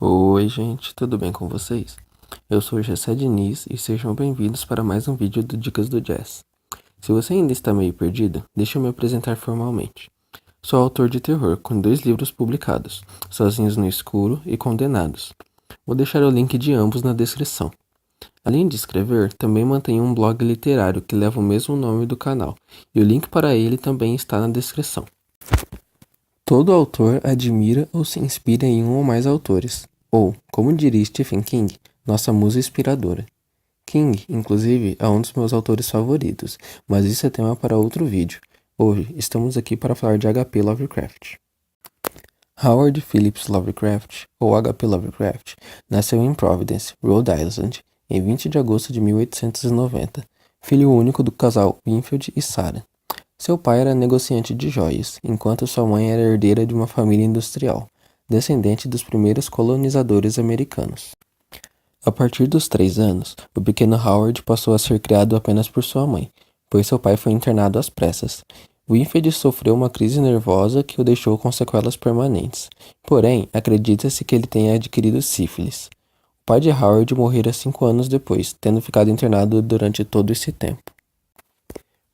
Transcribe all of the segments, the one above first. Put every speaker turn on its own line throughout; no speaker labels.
Oi, gente, tudo bem com vocês? Eu sou o Gessé Diniz e sejam bem-vindos para mais um vídeo do Dicas do Jazz. Se você ainda está meio perdido, deixa eu me apresentar formalmente. Sou autor de terror com 2 livros publicados, Sozinhos no Escuro e Condenados. Vou deixar o link de ambos na descrição. Além de escrever, também mantenho um blog literário que leva o mesmo nome do canal, e o link para ele também está na descrição. Todo autor admira ou se inspira em um ou mais autores, ou, como diria Stephen King, nossa musa inspiradora. King, inclusive, é um dos meus autores favoritos, mas isso é tema para outro vídeo. Hoje, estamos aqui para falar de H.P. Lovecraft. Howard Phillips Lovecraft, ou H.P. Lovecraft, nasceu em Providence, Rhode Island, em 20 de agosto de 1890, filho único do casal Winfield e Sarah. Seu pai era negociante de joias, enquanto sua mãe era herdeira de uma família industrial, descendente dos primeiros colonizadores americanos. A partir dos 3 anos, o pequeno Howard passou a ser criado apenas por sua mãe, pois seu pai foi internado às pressas. Winfield sofreu uma crise nervosa que o deixou com sequelas permanentes. Porém, acredita-se que ele tenha adquirido sífilis. O pai de Howard morrera 5 anos depois, tendo ficado internado durante todo esse tempo.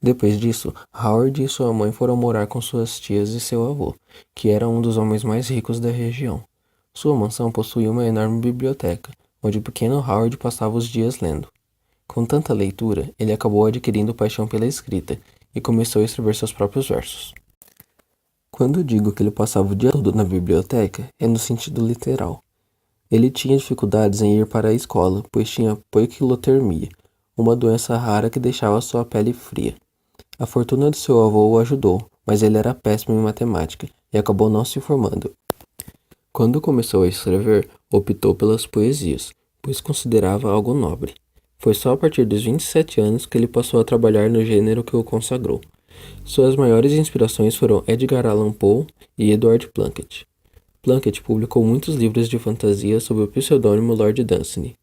Depois disso, Howard e sua mãe foram morar com suas tias e seu avô, que era um dos homens mais ricos da região. Sua mansão possuía uma enorme biblioteca, onde o pequeno Howard passava os dias lendo. Com tanta leitura, ele acabou adquirindo paixão pela escrita e começou a escrever seus próprios versos. Quando digo que ele passava o dia todo na biblioteca, é no sentido literal. Ele tinha dificuldades em ir para a escola, pois tinha poiquilotermia, uma doença rara que deixava sua pele fria. A fortuna de seu avô o ajudou, mas ele era péssimo em matemática e acabou não se formando. Quando começou a escrever, optou pelas poesias, pois considerava algo nobre. Foi só a partir dos 27 anos que ele passou a trabalhar no gênero que o consagrou. Suas maiores inspirações foram Edgar Allan Poe e Edward Plunkett. Plunkett publicou muitos livros de fantasia sob o pseudônimo Lord Dunsany.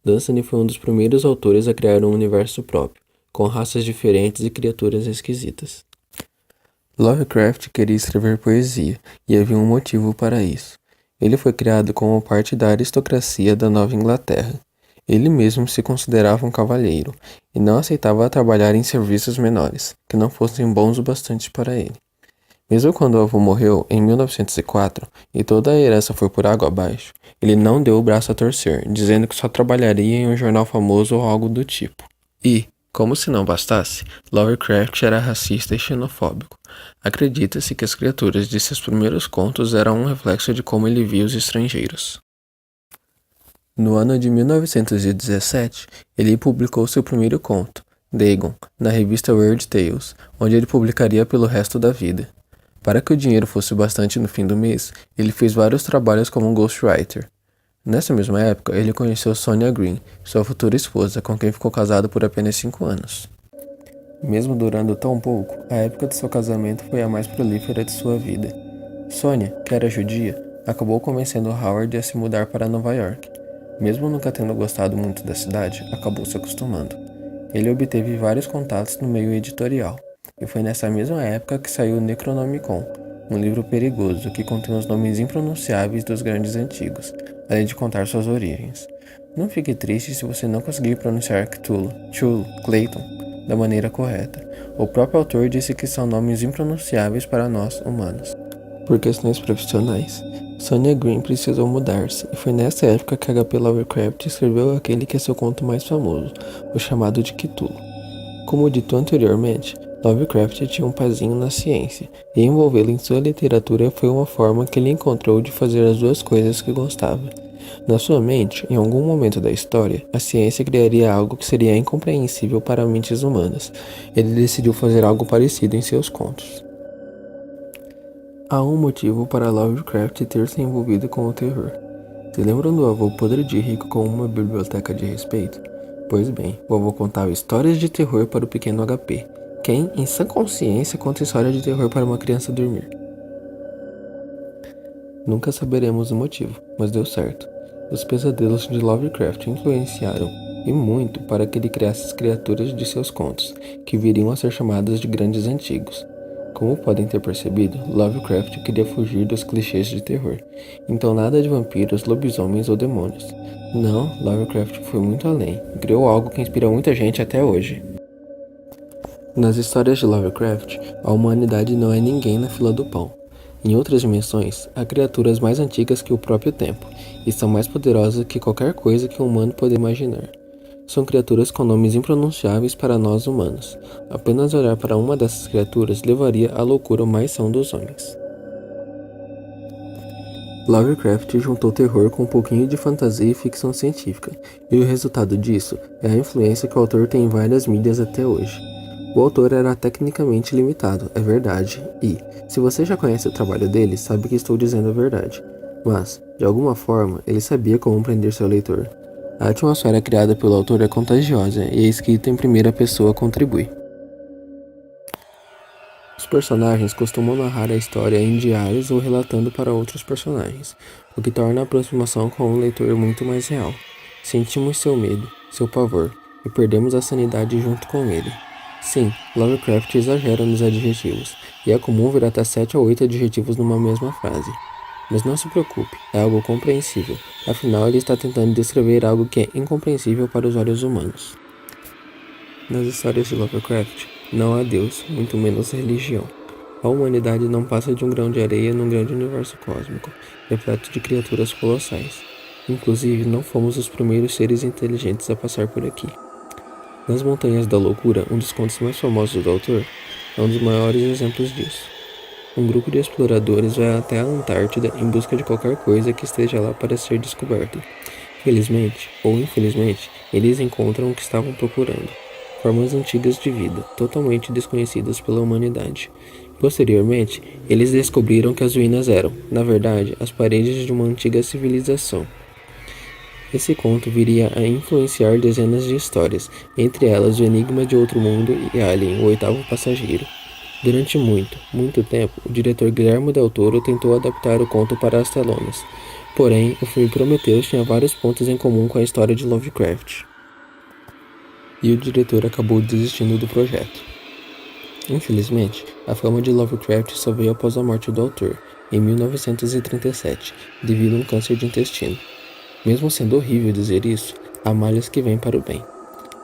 Dunsany foi um dos primeiros autores a criar um universo próprio, com raças diferentes e criaturas esquisitas. Lovecraft queria escrever poesia, e havia um motivo para isso. Ele foi criado como parte da aristocracia da Nova Inglaterra. Ele mesmo se considerava um cavalheiro, e não aceitava trabalhar em serviços menores, que não fossem bons o bastante para ele. Mesmo quando o avô morreu, em 1904, e toda a herança foi por água abaixo, ele não deu o braço a torcer, dizendo que só trabalharia em um jornal famoso ou algo do tipo. E, como se não bastasse, Lovecraft era racista e xenofóbico. Acredita-se que as criaturas de seus primeiros contos eram um reflexo de como ele via os estrangeiros. No ano de 1917, ele publicou seu primeiro conto, Dagon, na revista Weird Tales, onde ele publicaria pelo resto da vida. Para que o dinheiro fosse bastante no fim do mês, ele fez vários trabalhos como ghostwriter. Nessa mesma época, ele conheceu Sonia Green, sua futura esposa, com quem ficou casado por apenas 5 anos. Mesmo durando tão pouco, a época de seu casamento foi a mais prolífera de sua vida. Sonia, que era judia, acabou convencendo Howard a se mudar para Nova York. Mesmo nunca tendo gostado muito da cidade, acabou se acostumando. Ele obteve vários contatos no meio editorial, e foi nessa mesma época que saiu o Necronomicon, um livro perigoso que contém os nomes impronunciáveis dos grandes antigos, além de contar suas origens. Não fique triste se você não conseguir pronunciar Cthulhu, Chulu, Clayton da maneira correta. O próprio autor disse que são nomes impronunciáveis para nós, humanos. Por questões profissionais, Sonia Green precisou mudar-se, e foi nessa época que H.P. Lovecraft escreveu aquele que é seu conto mais famoso, o chamado de Cthulhu. Como dito anteriormente, Lovecraft tinha um pezinho na ciência, e envolvê-lo em sua literatura foi uma forma que ele encontrou de fazer as duas coisas que gostava. Na sua mente, em algum momento da história, a ciência criaria algo que seria incompreensível para mentes humanas. Ele decidiu fazer algo parecido em seus contos. Há um motivo para Lovecraft ter se envolvido com o terror. Se lembram do avô podre de rico com uma biblioteca de respeito? Pois bem, o avô contava histórias de terror para o pequeno HP. Quem, em sã consciência, conta história de terror para uma criança dormir? Nunca saberemos o motivo, mas deu certo. Os pesadelos de Lovecraft influenciaram, e muito, para que ele criasse as criaturas de seus contos, que viriam a ser chamadas de Grandes Antigos. Como podem ter percebido, Lovecraft queria fugir dos clichês de terror, então nada de vampiros, lobisomens ou demônios. Não, Lovecraft foi muito além e criou algo que inspira muita gente até hoje. Nas histórias de Lovecraft, a humanidade não é ninguém na fila do pão. Em outras dimensões, há criaturas mais antigas que o próprio tempo, e são mais poderosas que qualquer coisa que um humano poderia imaginar. São criaturas com nomes impronunciáveis para nós humanos. Apenas olhar para uma dessas criaturas levaria à loucura mais são dos homens. Lovecraft juntou terror com um pouquinho de fantasia e ficção científica, e o resultado disso é a influência que o autor tem em várias mídias até hoje. O autor era tecnicamente limitado, é verdade, e, se você já conhece o trabalho dele, sabe que estou dizendo a verdade. Mas, de alguma forma, ele sabia como prender seu leitor. A atmosfera criada pelo autor é contagiosa e a escrita em primeira pessoa contribui. Os personagens costumam narrar a história em diários ou relatando para outros personagens, o que torna a aproximação com o leitor muito mais real. Sentimos seu medo, seu pavor, e perdemos a sanidade junto com ele. Sim, Lovecraft exagera nos adjetivos, e é comum ver até 7 ou 8 adjetivos numa mesma frase. Mas não se preocupe, é algo compreensível, afinal ele está tentando descrever algo que é incompreensível para os olhos humanos. Nas histórias de Lovecraft, não há Deus, muito menos religião. A humanidade não passa de um grão de areia num grande universo cósmico, repleto de criaturas colossais. Inclusive, não fomos os primeiros seres inteligentes a passar por aqui. Nas Montanhas da Loucura, um dos contos mais famosos do autor, é um dos maiores exemplos disso. Um grupo de exploradores vai até a Antártida em busca de qualquer coisa que esteja lá para ser descoberta. Felizmente, ou infelizmente, eles encontram o que estavam procurando. Formas antigas de vida, totalmente desconhecidas pela humanidade. Posteriormente, eles descobriram que as ruínas eram, na verdade, as paredes de uma antiga civilização. Esse conto viria a influenciar dezenas de histórias, entre elas O Enigma de Outro Mundo e Alien, o Oitavo Passageiro. Durante muito tempo, o diretor Guillermo del Toro tentou adaptar o conto para as telonas. Porém, o filme Prometheus tinha vários pontos em comum com a história de Lovecraft. E o diretor acabou desistindo do projeto. Infelizmente, a fama de Lovecraft só veio após a morte do autor, em 1937, devido a um câncer de intestino. Mesmo sendo horrível dizer isso, há malhas que vêm para o bem.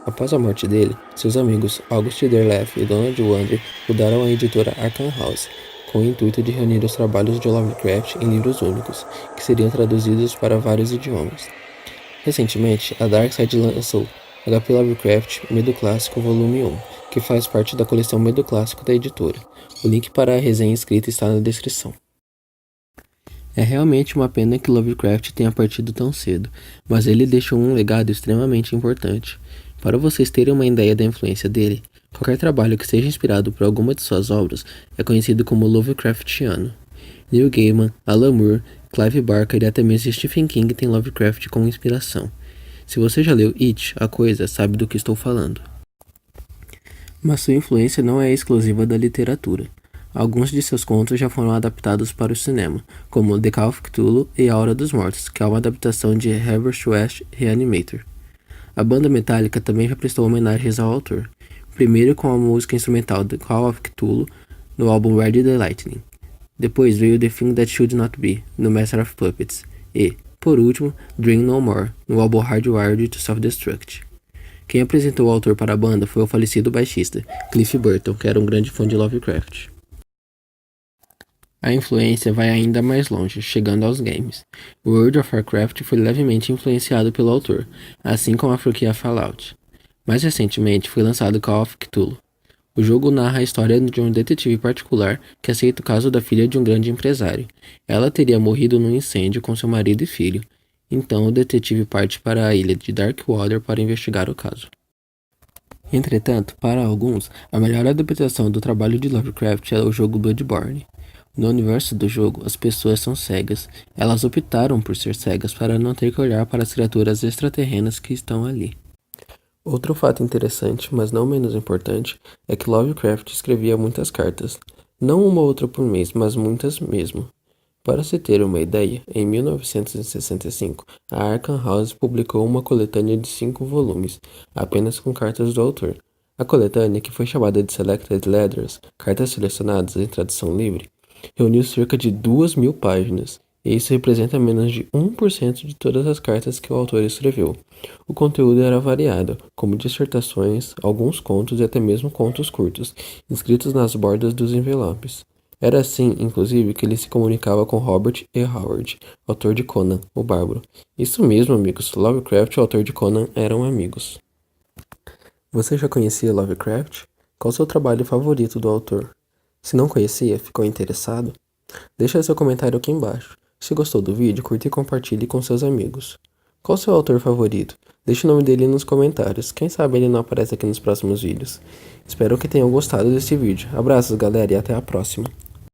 Após a morte dele, seus amigos August Derleth e Donald Wander fundaram a editora Arkham House, com o intuito de reunir os trabalhos de Lovecraft em livros únicos, que seriam traduzidos para vários idiomas. Recentemente, a Darkside lançou HP Lovecraft Medo Clássico Volume 1, que faz parte da coleção Medo Clássico da editora. O link para a resenha escrita está na descrição. É realmente uma pena que Lovecraft tenha partido tão cedo, mas ele deixou um legado extremamente importante. Para vocês terem uma ideia da influência dele, qualquer trabalho que seja inspirado por alguma de suas obras é conhecido como Lovecraftiano. Neil Gaiman, Alan Moore, Clive Barker e até mesmo Stephen King têm Lovecraft como inspiração. Se você já leu It, a Coisa, sabe do que estou falando. Mas sua influência não é exclusiva da literatura. Alguns de seus contos já foram adaptados para o cinema, como The Call of Cthulhu e A Hora dos Mortos, que é uma adaptação de Herbert West Reanimator. A banda Metallica também já prestou homenagens ao autor, primeiro com a música instrumental The Call of Cthulhu no álbum Ride the Lightning. Depois veio The Thing That Should Not Be, no Master of Puppets, e, por último, Dream No More, no álbum Hardwired to Self-Destruct. Quem apresentou o autor para a banda foi o falecido baixista, Cliff Burton, que era um grande fã de Lovecraft. A influência vai ainda mais longe, chegando aos games. World of Warcraft foi levemente influenciado pelo autor, assim como a franquia Fallout. Mais recentemente foi lançado Call of Cthulhu. O jogo narra a história de um detetive particular que aceita o caso da filha de um grande empresário. Ela teria morrido num incêndio com seu marido e filho. Então o detetive parte para a ilha de Darkwater para investigar o caso. Entretanto, para alguns, a melhor adaptação do trabalho de Lovecraft é o jogo Bloodborne. No universo do jogo, as pessoas são cegas. Elas optaram por ser cegas para não ter que olhar para as criaturas extraterrenas que estão ali. Outro fato interessante, mas não menos importante, é que Lovecraft escrevia muitas cartas. Não uma ou outra por mês, mas muitas mesmo. Para se ter uma ideia, em 1965, a Arkham House publicou uma coletânea de 5 volumes, apenas com cartas do autor. A coletânea, que foi chamada de Selected Letters, cartas selecionadas em tradução livre, reuniu cerca de 2.000 páginas, e isso representa menos de 1% de todas as cartas que o autor escreveu. O conteúdo era variado, como dissertações, alguns contos e até mesmo contos curtos, escritos nas bordas dos envelopes. Era assim, inclusive, que ele se comunicava com Robert E. Howard, autor de Conan, o Bárbaro. Isso mesmo, amigos, Lovecraft e o autor de Conan eram amigos. Você já conhecia Lovecraft? Qual o seu trabalho favorito do autor? Se não conhecia, ficou interessado? Deixa seu comentário aqui embaixo. Se gostou do vídeo, curta e compartilhe com seus amigos. Qual o seu autor favorito? Deixe o nome dele nos comentários. Quem sabe ele não aparece aqui nos próximos vídeos. Espero que tenham gostado desse vídeo. Abraços, galera, e até a próxima.